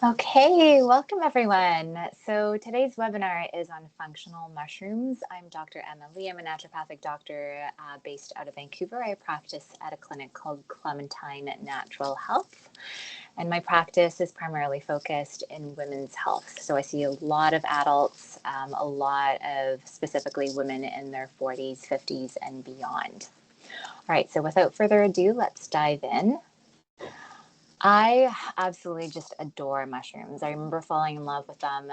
Okay, welcome everyone. So today's webinar is on functional mushrooms. I'm Dr. Emma Lee. I'm a naturopathic doctor based out of Vancouver. I practice at a clinic called Clementine Natural Health, and my practice is primarily focused in women's health. So I see a lot of adults, a lot of specifically women in their 40s, 50s, and beyond. All right, so without further ado, let's dive in. I absolutely just adore mushrooms. I remember falling in love with them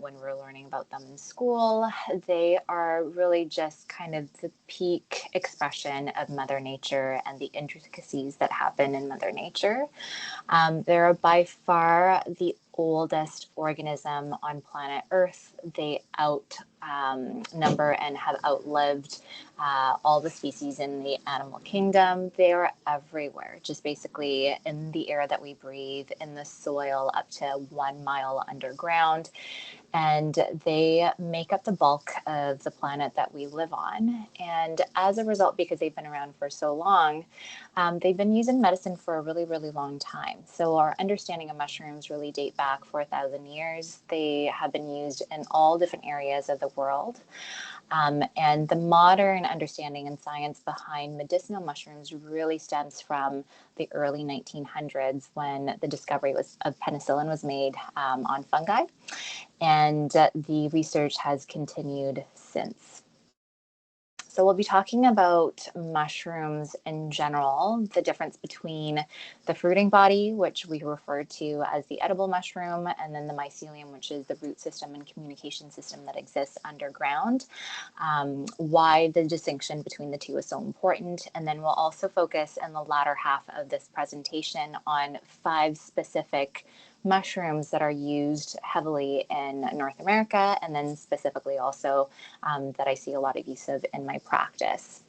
when we were learning about them in school. They are really just kind of the peak expression of Mother Nature and the intricacies that happen in Mother Nature. They're by far the oldest organism on planet Earth. They outnumber and have outlived all the species in the animal kingdom. They are everywhere, just basically in the air that we breathe, in the soil up to 1 mile underground. And they make up the bulk of the planet that we live on. And as a result, because they've been around for so long, they've been used in medicine for a really, really long time. So our understanding of mushrooms really date back for 1,000 years. They have been used in all different areas of the world. And the modern understanding and science behind medicinal mushrooms really stems from the early 1900s when the discovery of penicillin was made on fungi. And the research has continued since. So we'll be talking about mushrooms in general, the difference between the fruiting body, which we refer to as the edible mushroom, and then the mycelium, which is the root system and communication system that exists underground, why the distinction between the two is so important. And then we'll also focus in the latter half of this presentation on 5 specific mushrooms that are used heavily in North America, and then specifically also that I see a lot of use of in my practice.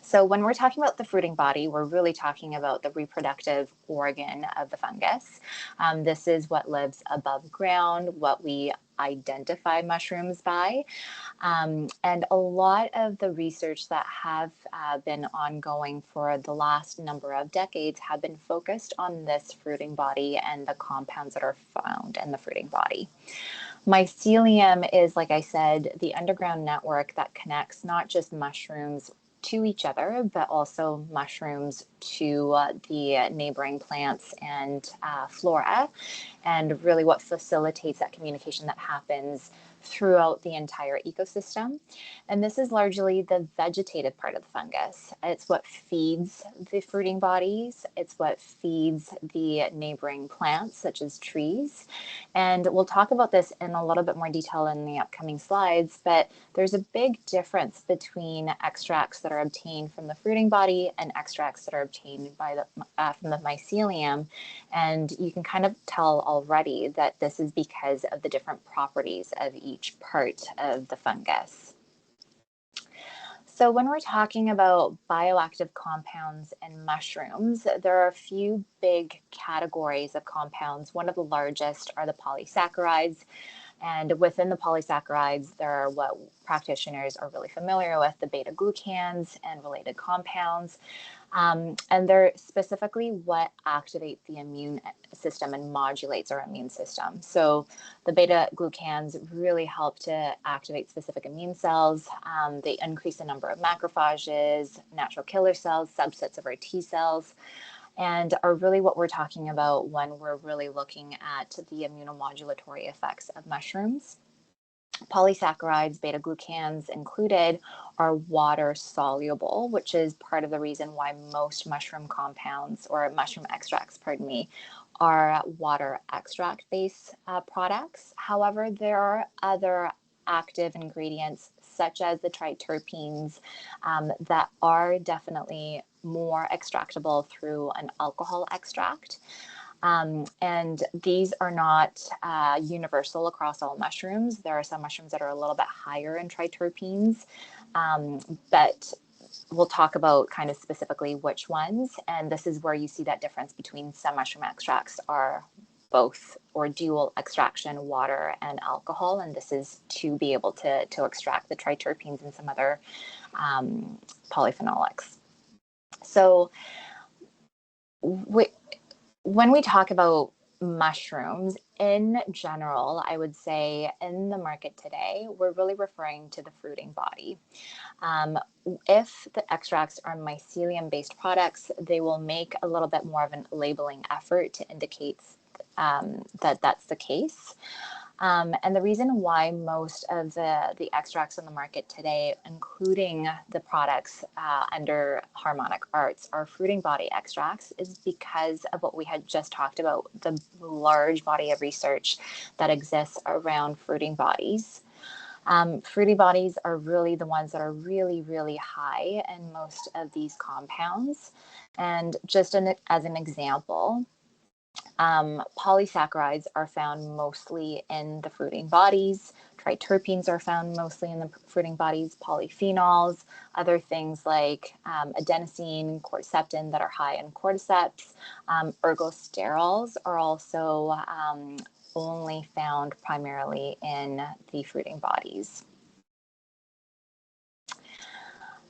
So when we're talking about the fruiting body, we're really talking about the reproductive organ of the fungus. This is what lives above ground, what we identify mushrooms by. And a lot of the research that have been ongoing for the last number of decades have been focused on this fruiting body and the compounds that are found in the fruiting body. Mycelium is, like I said, the underground network that connects not just mushrooms to each other, but also mushrooms to the neighboring plants and flora, and really what facilitates that communication that happens throughout the entire ecosystem. And this is largely the vegetative part of the fungus. It's what feeds the fruiting bodies. It's what feeds the neighboring plants, such as trees. And we'll talk about this in a little bit more detail in the upcoming slides, but there's a big difference between extracts that are obtained from the fruiting body and extracts that are obtained by from the mycelium. And you can kind of tell already that this is because of the different properties of each part of the fungus. So when we're talking about bioactive compounds in mushrooms, there are a few big categories of compounds. One of the largest are the polysaccharides. And within the polysaccharides, there are what practitioners are really familiar with, the beta-glucans and related compounds. And they're specifically what activate the immune system and modulates our immune system. So the beta-glucans really help to activate specific immune cells. They increase the number of macrophages, natural killer cells, subsets of our T cells, and are really what we're talking about when we're really looking at the immunomodulatory effects of mushrooms. Polysaccharides, beta-glucans included, are water soluble, which is part of the reason why most mushroom compounds or mushroom extracts, are water extract based products. However, there are other active ingredients such as the triterpenes that are definitely more extractable through an alcohol extract. And these are not universal across all mushrooms. There are some mushrooms that are a little bit higher in triterpenes, but we'll talk about kind of specifically which ones. And this is where you see that difference between some mushroom extracts are both or dual extraction, water and alcohol. And this is to be able to extract the triterpenes and some other polyphenolics. So when we talk about mushrooms in general, I would say in the market today, we're really referring to the fruiting body. Um, if the extracts are mycelium-based products, they will make a little bit more of a labeling effort to indicate that that's the case. And the reason why most of the extracts on the market today, including the products under Harmonic Arts, are fruiting body extracts is because of what we had just talked about, the large body of research that exists around fruiting bodies. Fruity bodies are really the ones that are really, really high in most of these compounds. And just as an example, polysaccharides are found mostly in the fruiting bodies. Triterpenes are found mostly in the fruiting bodies, polyphenols, other things like adenosine, cordycepin that are high in cordyceps. Ergosterols are also only found primarily in the fruiting bodies.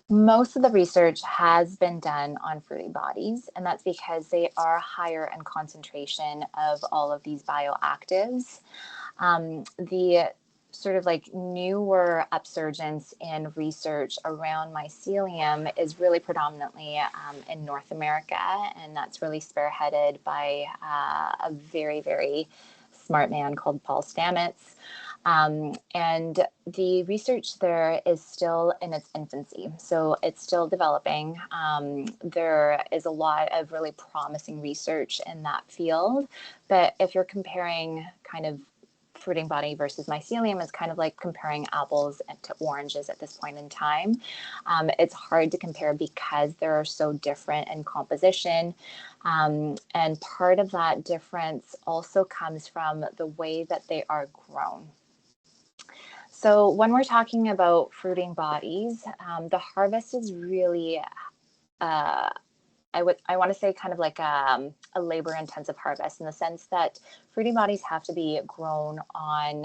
Most of the research has been done on fruiting bodies, and that's because they are higher in concentration of all of these bioactives. The sort of like newer upsurgence in research around mycelium is really predominantly in North America, and that's really spearheaded by a very, very smart man called Paul Stamets. And the research there is still in its infancy, so it's still developing. There is a lot of really promising research in that field, but if you're comparing kind of fruiting body versus mycelium, is kind of like comparing apples to oranges at this point in time. It's hard to compare because they're so different in composition. And part of that difference also comes from the way that they are grown. So when we're talking about fruiting bodies, the harvest is really I want to say kind of like a labor-intensive harvest in the sense that fruiting bodies have to be grown on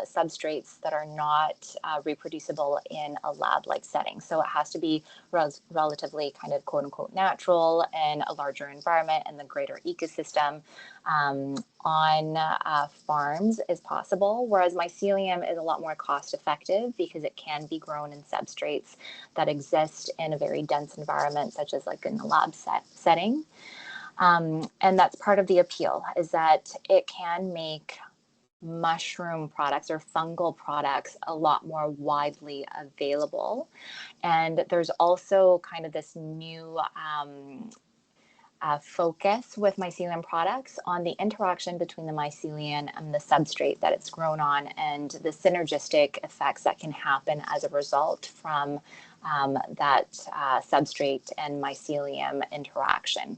substrates that are not reproducible in a lab-like setting. So it has to be relatively kind of quote-unquote natural in a larger environment and the greater ecosystem on farms is possible, whereas mycelium is a lot more cost-effective because it can be grown in substrates that exist in a very dense environment, such as like in a lab setting. And that's part of the appeal, is that it can make mushroom products or fungal products a lot more widely available. And there's also kind of this new focus with mycelium products on the interaction between the mycelium and the substrate that it's grown on, and the synergistic effects that can happen as a result from that substrate and mycelium interaction.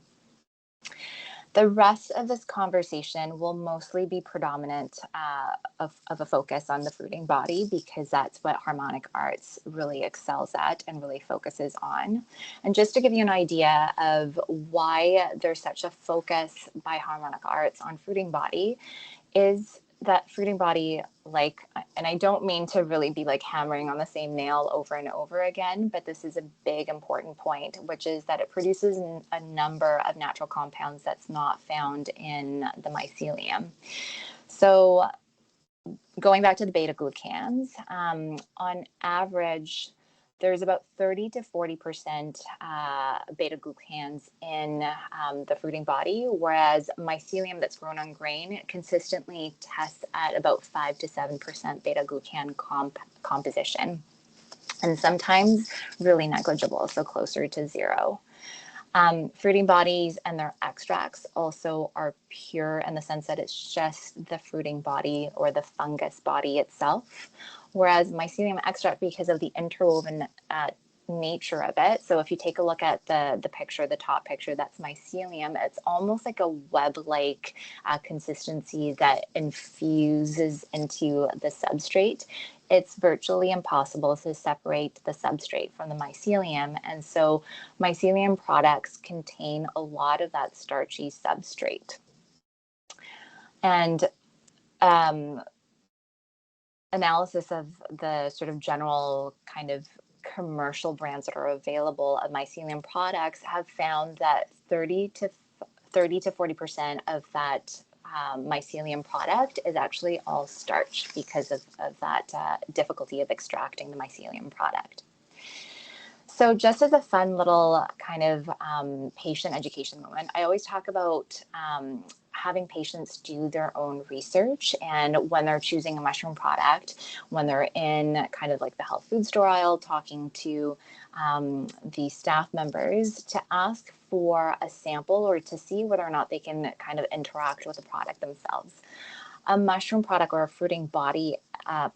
The rest of this conversation will mostly be predominant of a focus on the fruiting body, because that's what Harmonic Arts really excels at and really focuses on. And just to give you an idea of why there's such a focus by Harmonic Arts on fruiting body, is that fruiting body, like, and I don't mean to really be like hammering on the same nail over and over again, but this is a big important point, which is that it produces a number of natural compounds that's not found in the mycelium. So going back to the beta glucans, on average, there's about 30 to 40% beta glucans in the fruiting body, whereas mycelium that's grown on grain consistently tests at about 5 to 7% beta glucan composition, and sometimes really negligible, so closer to zero. Fruiting bodies and their extracts also are pure in the sense that it's just the fruiting body or the fungus body itself, whereas mycelium extract, because of the interwoven nature of it. So if you take a look at the picture, the top picture, that's mycelium. It's almost like a web-like consistency that infuses into the substrate. It's virtually impossible to separate the substrate from the mycelium. And so mycelium products contain a lot of that starchy substrate. And analysis of the sort of general kind of commercial brands that are available of mycelium products have found that 30 to 40% of that mycelium product is actually all starch because of that difficulty of extracting the mycelium product. So just as a fun little kind of patient education moment, I always talk about having patients do their own research, and when they're choosing a mushroom product, when they're in kind of like the health food store aisle talking to the staff members, to ask for a sample or to see whether or not they can kind of interact with the product themselves. A mushroom product or a fruiting body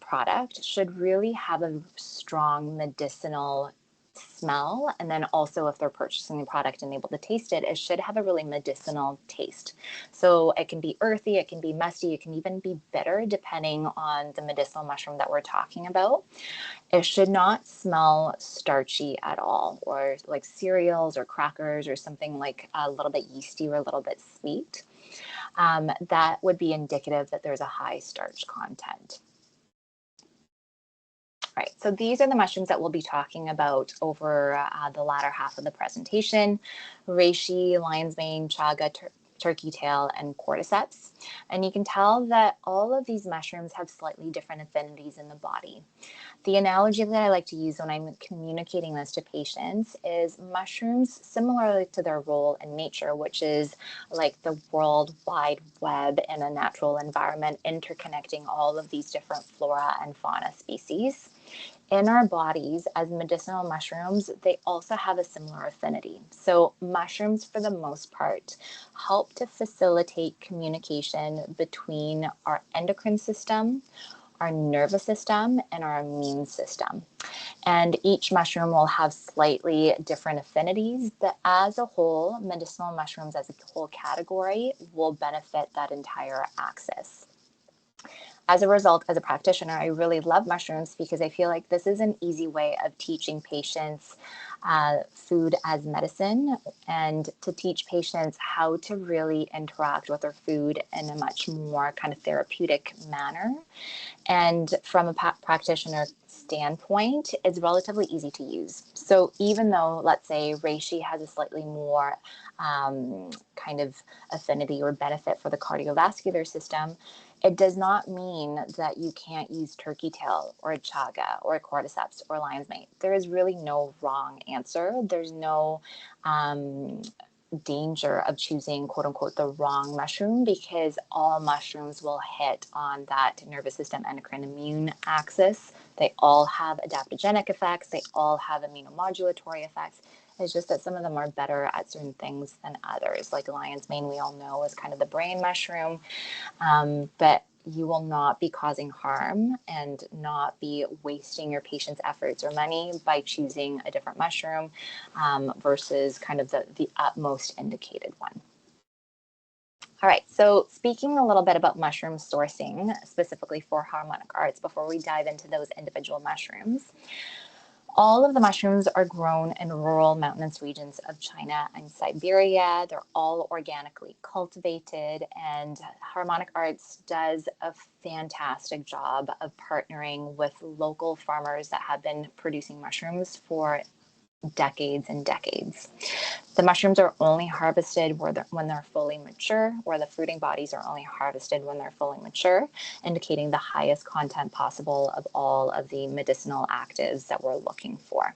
product should really have a strong medicinal smell, and then also if they're purchasing the product and able to taste it, it should have a really medicinal taste. So it can be earthy, it can be musty, it can even be bitter depending on the medicinal mushroom that we're talking about. It should not smell starchy at all, or like cereals or crackers or something like a little bit yeasty or a little bit sweet. That would be indicative that there's a high starch content. Right, so these are the mushrooms that we'll be talking about over the latter half of the presentation: reishi, lion's mane, chaga, turkey tail, and cordyceps. And you can tell that all of these mushrooms have slightly different affinities in the body. The analogy that I like to use when I'm communicating this to patients is mushrooms, similarly to their role in nature, which is like the world wide web in a natural environment, interconnecting all of these different flora and fauna species. In our bodies, as medicinal mushrooms, they also have a similar affinity. So mushrooms, for the most part, help to facilitate communication between our endocrine system, our nervous system, and our immune system. And each mushroom will have slightly different affinities, but as a whole, medicinal mushrooms as a whole category will benefit that entire axis. As a result, as a practitioner, I really love mushrooms because I feel like this is an easy way of teaching patients food as medicine, and to teach patients how to really interact with their food in a much more kind of therapeutic manner. And from a practitioner standpoint, it's relatively easy to use. So even though, let's say, reishi has a slightly more kind of affinity or benefit for the cardiovascular system, it does not mean that you can't use turkey tail or chaga or cordyceps or lion's mane. There is really no wrong answer. There's no danger of choosing quote unquote the wrong mushroom, because all mushrooms will hit on that nervous system, endocrine, immune axis. They all have adaptogenic effects. They all have immunomodulatory effects. It's just that some of them are better at certain things than others. Like lion's mane, we all know, is kind of the brain mushroom, but you will not be causing harm and not be wasting your patient's efforts or money by choosing a different mushroom versus kind of the utmost indicated one. All right, so speaking a little bit about mushroom sourcing, specifically for harmonic arts, before we dive into those individual mushrooms. All of the mushrooms are grown in rural mountainous regions of China and Siberia. They're all organically cultivated, and Harmonic Arts does a fantastic job of partnering with local farmers that have been producing mushrooms for decades and decades. The mushrooms are only harvested when they're fully mature, or the fruiting bodies are only harvested when they're fully mature, indicating the highest content possible of all of the medicinal actives that we're looking for.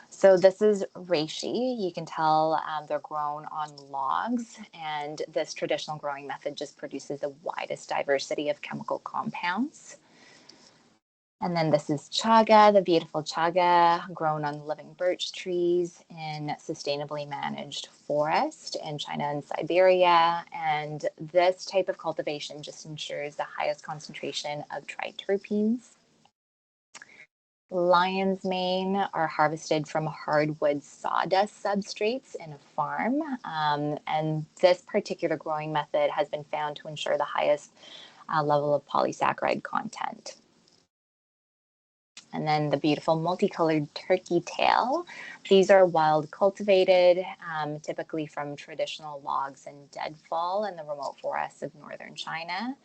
So this is reishi. You can tell they're grown on logs, and this traditional growing method just produces the widest diversity of chemical compounds. And then this is chaga, the beautiful chaga, grown on living birch trees in sustainably managed forest in China and Siberia. And this type of cultivation just ensures the highest concentration of triterpenes. Lion's mane are harvested from hardwood sawdust substrates in a farm. And this particular growing method has been found to ensure the highest level of polysaccharide content. And then the beautiful multicolored turkey tail. These are wild cultivated, typically from traditional logs and deadfall in the remote forests of northern China.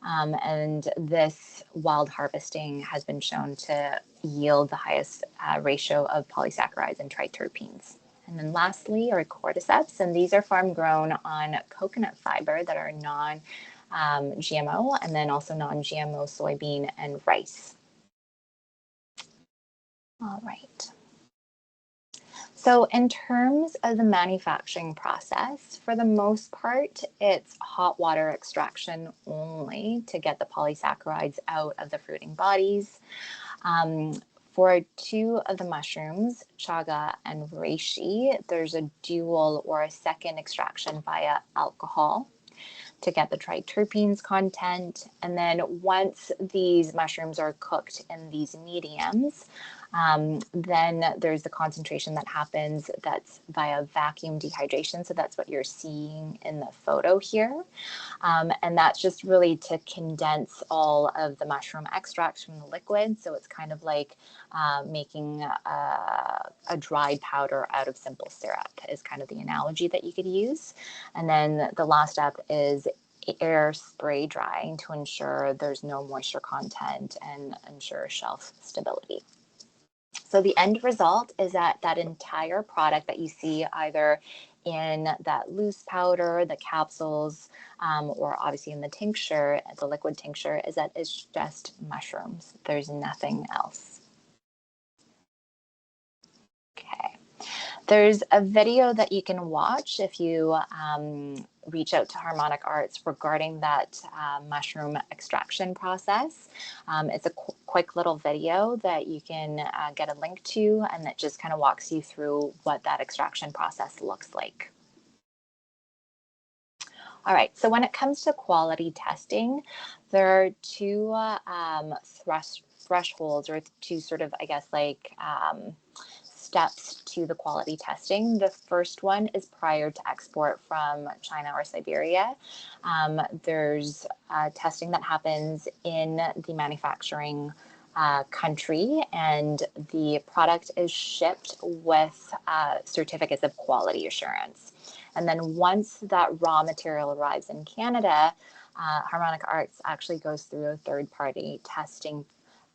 And this wild harvesting has been shown to yield the highest ratio of polysaccharides and triterpenes. And then lastly are cordyceps, and these are farm grown on coconut fiber that are non-GMO, and then also non-GMO soybean and rice. All right. So in terms of the manufacturing process, for the most part, it's hot water extraction only to get the polysaccharides out of the fruiting bodies. For two of the mushrooms, Chaga and Rishi, there's a dual or a second extraction via alcohol to get the triterpenes content. And then once these mushrooms are cooked in these mediums, then there's the concentration that happens that's via vacuum dehydration. So that's what you're seeing in the photo here. And that's just really to condense all of the mushroom extracts from the liquid. So it's kind of like making a dried powder out of simple syrup is kind of the analogy that you could use. And then the last step is air spray drying to ensure there's no moisture content and ensure shelf stability. So the end result is that entire product that you see either in that loose powder, the capsules, or obviously in the tincture, the liquid tincture, is that it's just mushrooms. There's nothing else. Okay. There's a video that you can watch if you reach out to Harmonic Arts regarding that mushroom extraction process. It's a quick little video that you can get a link to, and that just kind of walks you through what that extraction process looks like. All right, so when it comes to quality testing, there are two thresholds, or two sort of, I guess, like steps to the quality testing. The first one is prior to export from China or Siberia. There's testing that happens in the manufacturing country, and the product is shipped with certificates of quality assurance. And then once that raw material arrives in Canada, Harmonic Arts actually goes through a third-party testing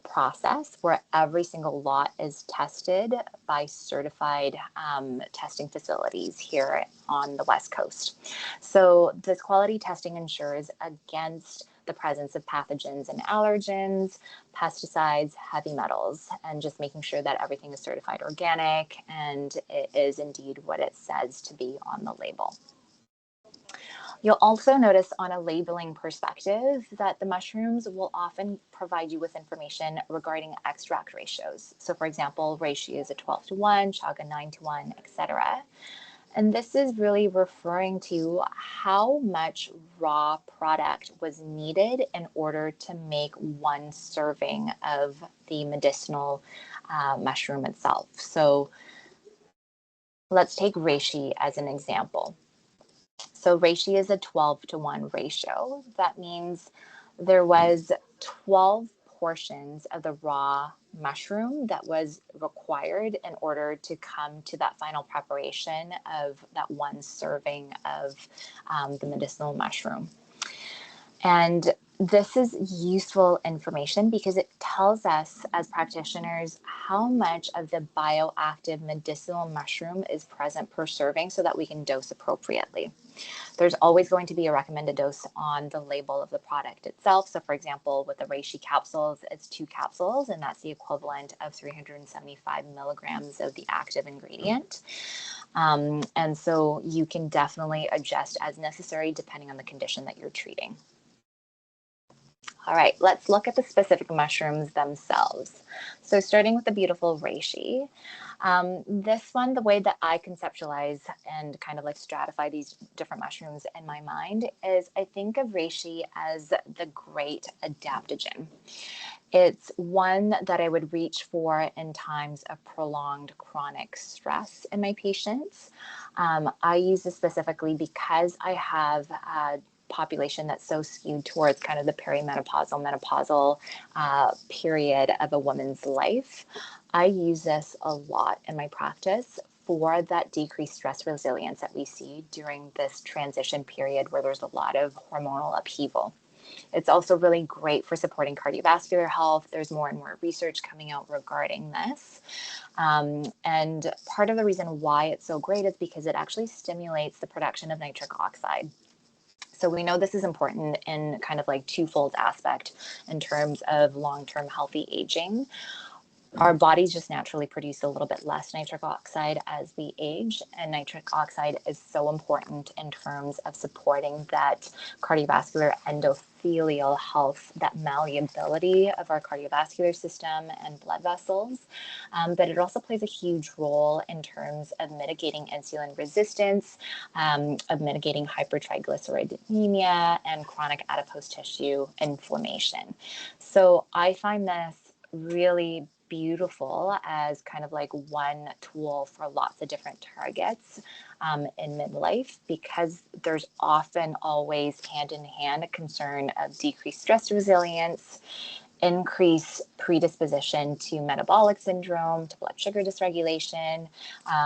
process where every single lot is tested by certified testing facilities here on the West Coast. So this quality testing ensures against the presence of pathogens and allergens, pesticides, heavy metals, and just making sure that everything is certified organic and it is indeed what it says to be on the label. You'll also notice on a labeling perspective that the mushrooms will often provide you with information regarding extract ratios. So for example, Rishi is a 12:1, Chaga 9:1, etc. And this is really referring to how much raw product was needed in order to make one serving of the medicinal mushroom itself. So let's take Rishi as an example. So Rishi is a 12:1 ratio. That means there was 12 portions of the raw mushroom that was required in order to come to that final preparation of that one serving of the medicinal mushroom. And this is useful information because it tells us as practitioners how much of the bioactive medicinal mushroom is present per serving so that we can dose appropriately. There's always going to be a recommended dose on the label of the product itself. So for example, with the Rishi capsules, it's 2 capsules, and that's the equivalent of 375 milligrams of the active ingredient. And so you can definitely adjust as necessary depending on the condition that you're treating. All right, let's look at the specific mushrooms themselves. So starting with the beautiful Rishi, this one, the way that I conceptualize and kind of like stratify these different mushrooms in my mind is I think of Rishi as the great adaptogen. It's one that I would reach for in times of prolonged chronic stress in my patients. I use this specifically because I have population that's so skewed towards kind of the perimenopausal, menopausal period of a woman's life. I use this a lot in my practice for that decreased stress resilience that we see during this transition period where there's a lot of hormonal upheaval. It's also really great for supporting cardiovascular health. There's more and more research coming out regarding this. And part of the reason why it's so great is because it actually stimulates the production of nitric oxide. So we know this is important in kind of like twofold aspect in terms of long-term healthy aging. Our bodies just naturally produce a little bit less nitric oxide as we age, and nitric oxide is so important in terms of supporting that cardiovascular endothelial health, that malleability of our cardiovascular system and blood vessels. But it also plays a huge role in terms of mitigating insulin resistance, of mitigating hypertriglyceridemia, and chronic adipose tissue inflammation. So I find this really beautiful as kind of like one tool for lots of different targets in midlife, because there's often always hand in hand a concern of decreased stress resilience, increase predisposition to metabolic syndrome, to blood sugar dysregulation,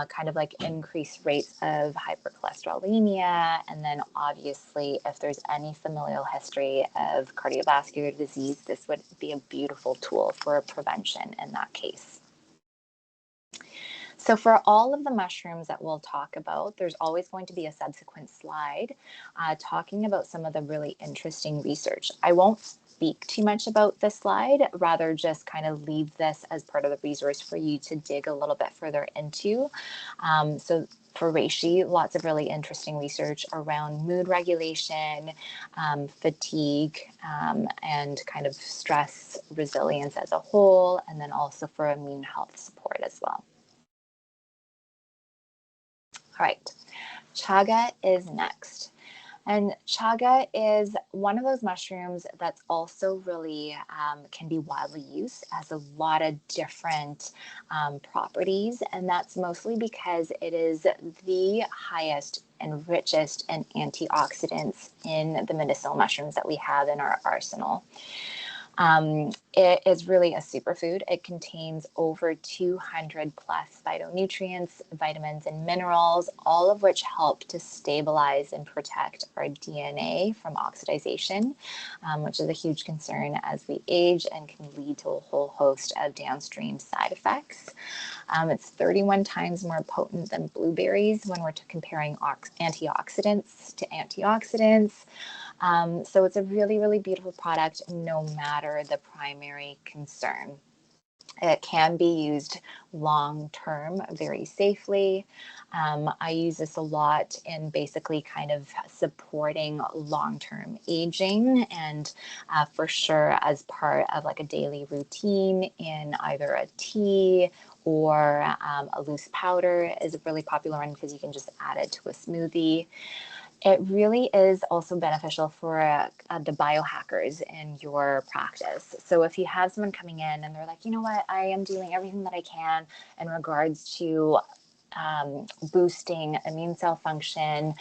kind of like increased rates of hypercholesterolemia. And then obviously, if there's any familial history of cardiovascular disease, this would be a beautiful tool for prevention in that case. So for all of the mushrooms that we'll talk about, there's always going to be a subsequent slide talking about some of the really interesting research. I won't speak too much about this slide, rather just kind of leave this as part of the resource for you to dig a little bit further into. So for Rishi, lots of really interesting research around mood regulation, fatigue, and kind of stress resilience as a whole, and then also for immune health support as well. All right, Chaga is next. And chaga is one of those mushrooms that's also really can be widely used, has a lot of different properties. And that's mostly because it is the highest and richest in antioxidants in the medicinal mushrooms that we have in our arsenal. It is really a superfood. It contains over 200 plus phytonutrients, vitamins, and minerals, all of which help to stabilize and protect our DNA from oxidation, which is a huge concern as we age and can lead to a whole host of downstream side effects. It's 31 times more potent than blueberries when we're comparing antioxidants to antioxidants. So it's a really, really beautiful product, no matter the primary concern. It can be used long-term very safely. I use this a lot in basically kind of supporting long-term aging, and for sure as part of like a daily routine in either a tea or a loose powder is a really popular one because you can just add it to a smoothie. It really is also beneficial for the biohackers in your practice. So if you have someone coming in and they're like, you know what, I am doing everything that I can in regards to boosting immune cell function,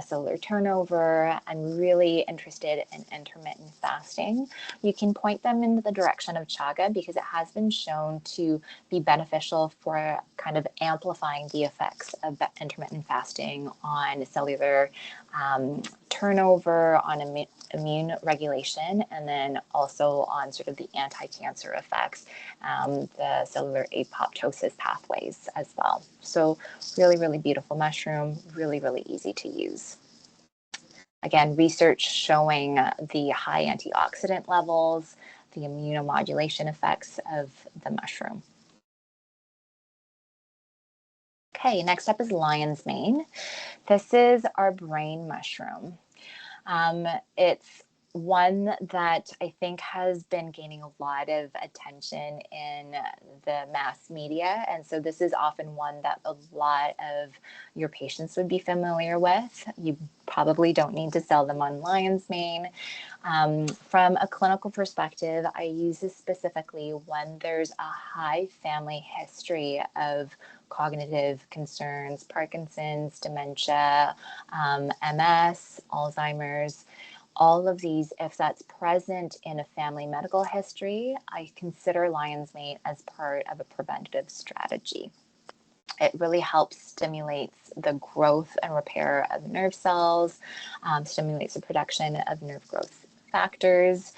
cellular turnover, I'm really interested in intermittent fasting, you can point them in the direction of chaga because it has been shown to be beneficial for kind of amplifying the effects of intermittent fasting on cellular turnover, on immune regulation, and then also on sort of the anti-cancer effects, the cellular apoptosis pathways as well. So really, really beautiful mushroom, really, really easy to use. Again, research showing the high antioxidant levels, the immunomodulation effects of the mushroom. Okay, next up is lion's mane. This is our brain mushroom. It's one that I think has been gaining a lot of attention in the mass media. And so this is often one that a lot of your patients would be familiar with. You probably don't need to sell them on lion's mane. From a clinical perspective, I use this specifically when there's a high family history of cognitive concerns, Parkinson's, dementia, MS, Alzheimer's. All of these, if that's present in a family medical history, I consider lion's mane as part of a preventative strategy. It really helps stimulates the growth and repair of nerve cells, stimulates the production of nerve growth factors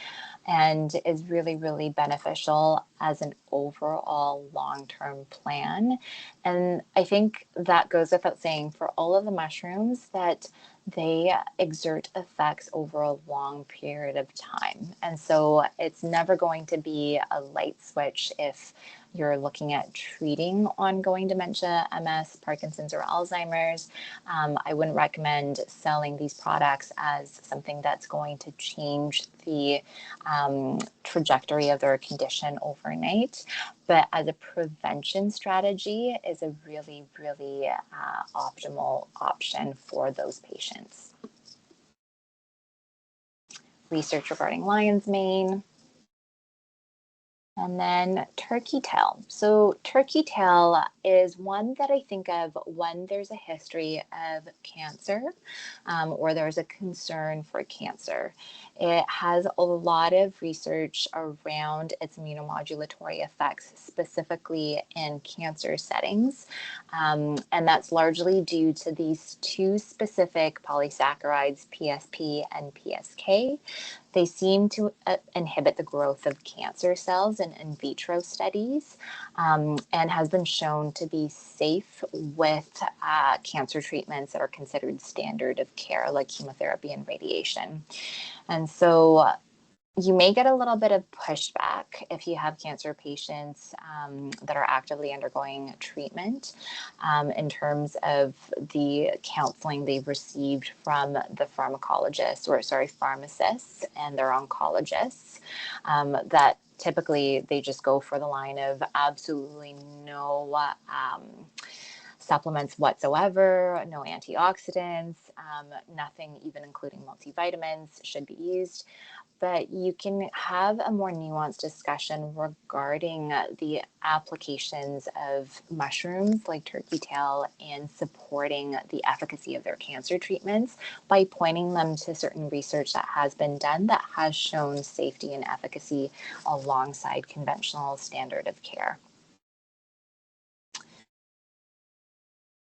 and is really, really beneficial as an overall long-term plan. And I think that goes without saying for all of the mushrooms that they exert effects over a long period of time. And so it's never going to be a light switch if you're looking at treating ongoing dementia, MS, Parkinson's, or Alzheimer's. I wouldn't recommend selling these products as something that's going to change the trajectory of their condition overnight. But as a prevention strategy is a really, really optimal option for those patients. Research regarding lion's mane. And then turkey tail. So turkey tail is one that I think of when there's a history of cancer or there's a concern for cancer. It has a lot of research around its immunomodulatory effects, specifically in cancer settings. And that's largely due to these two specific polysaccharides, PSP and PSK. They seem to inhibit the growth of cancer cells in vitro studies and has been shown to be safe with cancer treatments that are considered standard of care, like chemotherapy and radiation. And so you may get a little bit of pushback if you have cancer patients that are actively undergoing treatment in terms of the counseling they've received from the pharmacologists pharmacists and their oncologists that typically they just go for the line of absolutely no supplements whatsoever, no antioxidants, nothing even including multivitamins should be used. But you can have a more nuanced discussion regarding the applications of mushrooms like turkey tail in supporting the efficacy of their cancer treatments by pointing them to certain research that has been done that has shown safety and efficacy alongside conventional standard of care.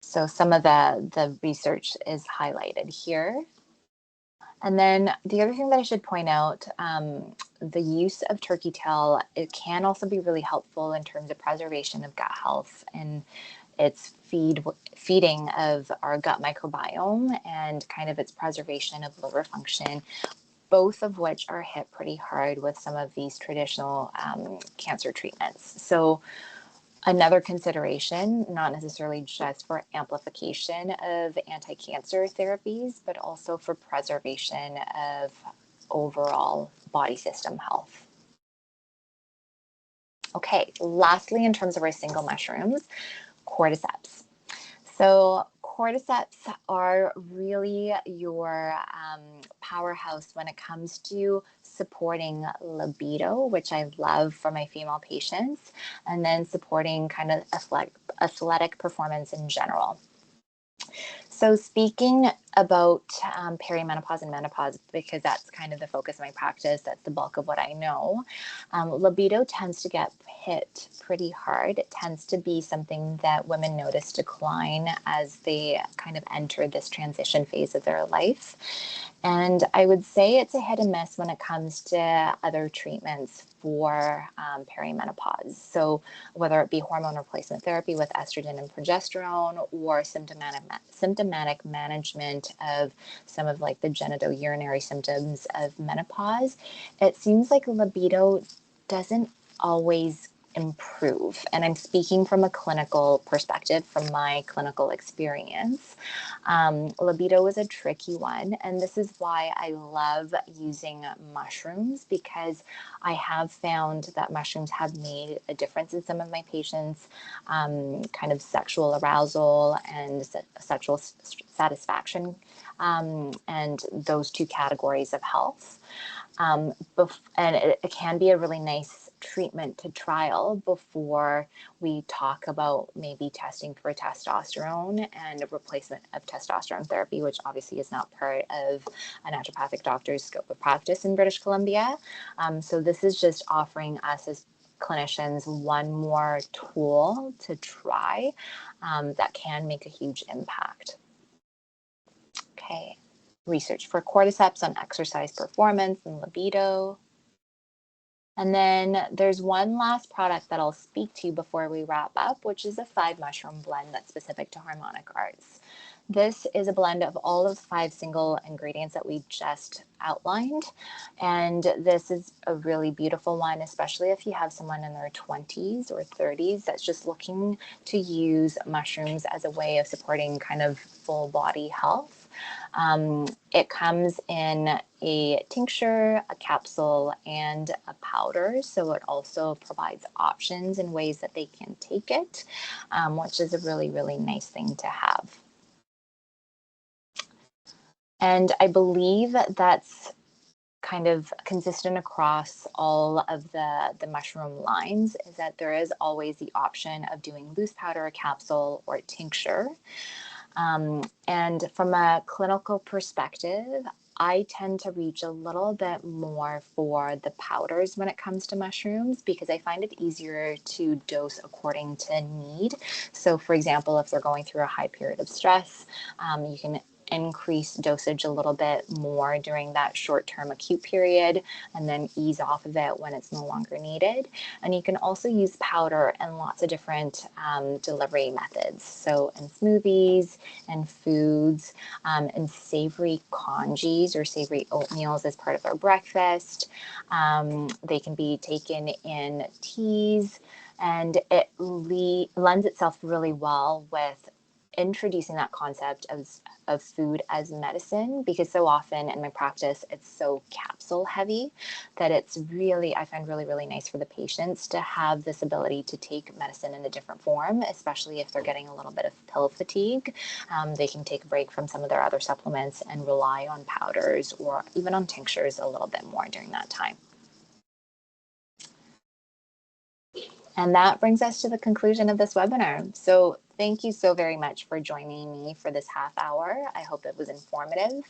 So some of the research is highlighted here. And then the other thing that I should point out, the use of turkey tail, it can also be really helpful in terms of preservation of gut health and its feeding of our gut microbiome and kind of its preservation of liver function, both of which are hit pretty hard with some of these traditional cancer treatments. So another consideration, not necessarily just for amplification of anti-cancer therapies, but also for preservation of overall body system health. Okay, lastly, in terms of our single mushrooms, cordyceps. So cordyceps are really your powerhouse when it comes to supporting libido, which I love for my female patients, and then supporting kind of athletic performance in general. So speaking about perimenopause and menopause, because that's kind of the focus of my practice, that's the bulk of what I know, libido tends to get hit pretty hard. It tends to be something that women notice decline as they kind of enter this transition phase of their life. And I would say it's a hit and miss when it comes to other treatments for perimenopause. So whether it be hormone replacement therapy with estrogen and progesterone or symptomatic management of some of like the genitourinary symptoms of menopause, it seems like libido doesn't always improve. And I'm speaking from a clinical perspective, from my clinical experience. Libido is a tricky one. And this is why I love using mushrooms, because I have found that mushrooms have made a difference in some of my patients' kind of sexual arousal and sexual satisfaction, and those two categories of health. And it can be a really nice treatment to trial before we talk about maybe testing for testosterone and a replacement of testosterone therapy, which obviously is not part of a naturopathic doctor's scope of practice in British Columbia. So this is just offering us as clinicians one more tool to try that can make a huge impact. Okay. research for cordyceps on exercise performance and libido. And then there's one last product that I'll speak to before we wrap up, which is a 5 mushroom blend that's specific to harmonic arts. This is a blend of all of the 5 single ingredients that we just outlined. And this is a really beautiful one, especially if you have someone in their 20s or 30s that's just looking to use mushrooms as a way of supporting kind of full body health. It comes in a tincture, a capsule, and a powder. So it also provides options and ways that they can take it, which is a really, really nice thing to have. And I believe that's kind of consistent across all of the mushroom lines, is that there is always the option of doing loose powder, a capsule, or a tincture. And from a clinical perspective, I tend to reach a little bit more for the powders when it comes to mushrooms because I find it easier to dose according to need. So, for example, if they're going through a high period of stress, you can increase dosage a little bit more during that short-term acute period and then ease off of it when it's no longer needed. And you can also use powder in lots of different delivery methods. So in smoothies and foods and savory congees or savory oatmeals as part of our breakfast. They can be taken in teas, and it lends itself really well with introducing that concept of food as medicine, because so often in my practice it's so capsule heavy that it's really, I find really, really nice for the patients to have this ability to take medicine in a different form, especially if they're getting a little bit of pill fatigue. They can take a break from some of their other supplements and rely on powders or even on tinctures a little bit more during that time. And that brings us to the conclusion of this webinar. So thank you so very much for joining me for this half hour. I hope it was informative.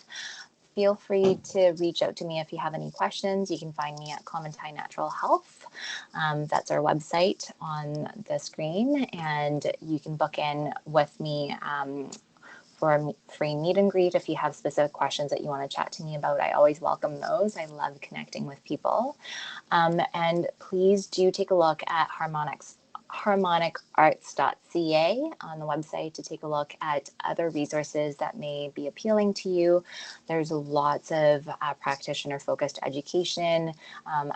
Feel free to reach out to me if you have any questions. You can find me at Clementine Natural Health. That's our website on the screen, and you can book in with me for a free meet and greet if you have specific questions that you want to chat to me about. I always welcome those. I love connecting with people. And please do take a look at harmonicarts.ca on the website to take a look at other resources that may be appealing to you. There's lots of practitioner-focused education,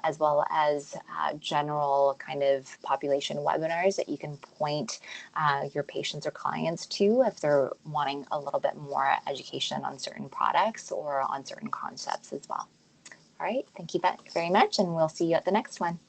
as well as general kind of population webinars that you can point your patients or clients to if they're wanting a little bit more education on certain products or on certain concepts as well. All right, thank you very much, and we'll see you at the next one.